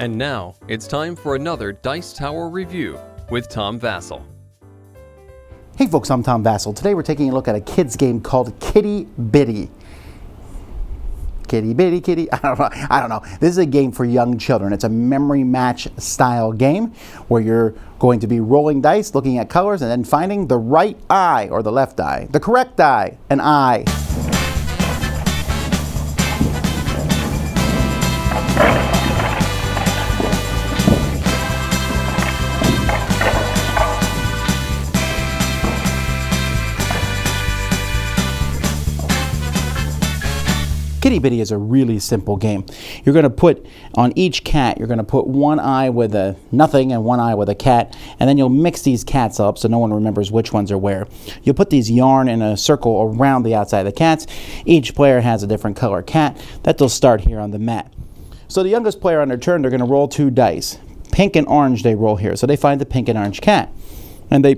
And now, it's time for another Dice Tower review with Tom Vasel. Hey folks, I'm Tom Vasel. Today we're taking a look at a kids game called Kitty Bitty. Kitty Bitty Kitty, I don't know. This is a game for young children. It's a memory match style game where you're going to be rolling dice, looking at colors, and then finding the right eye or the left eye, the correct eye, an eye. Kitty Bitty is a really simple game. You're going to put on each cat, you're going to put one eye with a nothing and one eye with a cat, and then you'll mix these cats up so no one remembers which ones are where. You'll put these yarn in a circle around the outside of the cats. Each player has a different color cat. That they'll start here on the mat. So the youngest player on their turn, they're going to roll two dice. Pink and orange they roll here. So they find the pink and orange cat. And they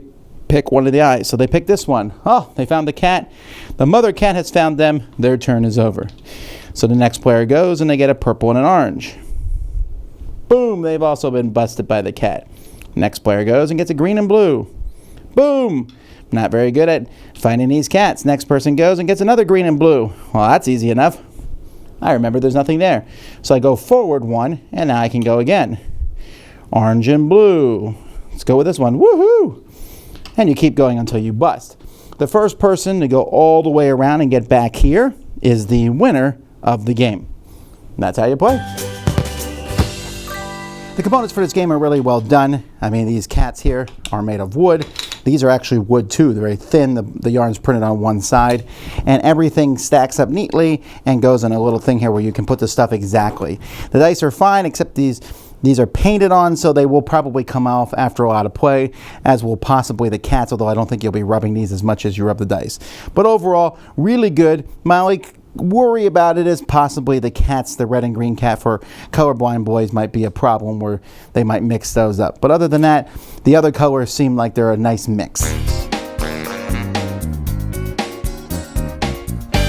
pick one of the eyes. So they pick this one. Oh, they found the cat. The mother cat has found them. Their turn is over. So the next player goes and they get a purple and an orange. Boom, they've also been busted by the cat. Next player goes and gets a green and blue. Boom. Not very good at finding these cats. Next person goes and gets another green and blue. Well, that's easy enough. I remember there's nothing there. So I go forward one and now I can go again. Orange and blue. Let's go with this one. Woohoo! And you keep going until you bust. The first person to go all the way around and get back here is the winner of the game. And that's how you play. The components for this game are really well done. I mean, these cats here are made of wood. These are actually wood too. They're very thin. The yarn's printed on one side. And everything stacks up neatly and goes in a little thing here where you can put the stuff exactly. The dice are fine, except these are painted on, so they will probably come off after a lot of play, as will possibly the cats, although I don't think you'll be rubbing these as much as you rub the dice. But overall, really good. My only worry about it is possibly the cats, the red and green cat for colorblind boys might be a problem where they might mix those up. But other than that, the other colors seem like they're a nice mix.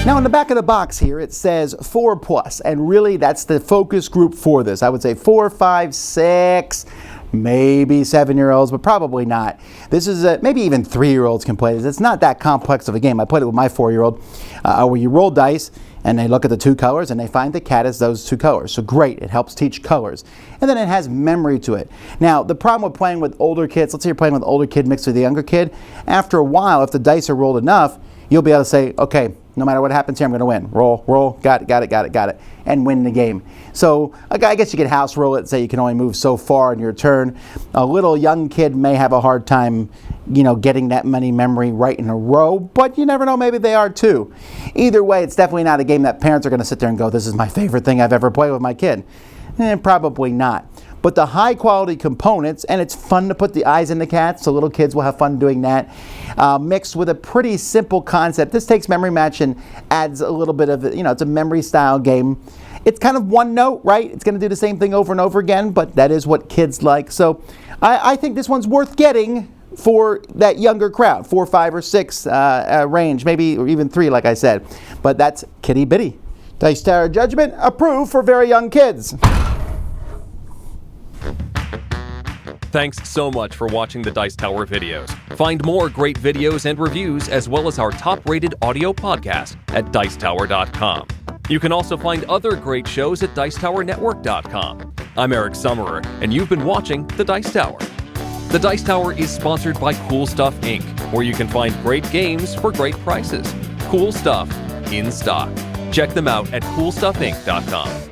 Now in the back of the box here it says 4+, and really that's the focus group for this. I would say 4, 5, 6, maybe 7-year-olds, but probably not. This is maybe even 3-year-olds can play this. It's not that complex of a game. I played it with my 4-year-old where you roll dice and they look at the two colors and they find the cat as those two colors. So great, it helps teach colors. And then it has memory to it. Now the problem with playing with older kids, let's say you're playing with an older kid mixed with a younger kid, after a while if the dice are rolled enough, you'll be able to say, okay, no matter what happens here, I'm going to win. Roll, roll, got it, and win the game. So I guess you could house roll it and say you can only move so far in your turn. A little young kid may have a hard time, getting that many memory right in a row, but you never know, maybe they are too. Either way, it's definitely not a game that parents are going to sit there and go, this is my favorite thing I've ever played with my kid. Probably not. But the high quality components, and it's fun to put the eyes in the cats, so little kids will have fun doing that, mixed with a pretty simple concept. This takes memory match and adds a little bit of, it's a memory style game. It's kind of one note, right? It's going to do the same thing over and over again, but that is what kids like. So I think this one's worth getting for that younger crowd, 4, 5, or 6 range, maybe or even 3, like I said. But that's Kitty Bitty. Dice Tower Judgment approved for very young kids. Thanks so much for watching the Dice Tower videos. Find more great videos and reviews as well as our top-rated audio podcast at Dicetower.com. You can also find other great shows at Dicetowernetwork.com. I'm Eric Summerer, and you've been watching The Dice Tower. The Dice Tower is sponsored by Cool Stuff Inc., where you can find great games for great prices. Cool stuff in stock. Check them out at CoolStuffInc.com.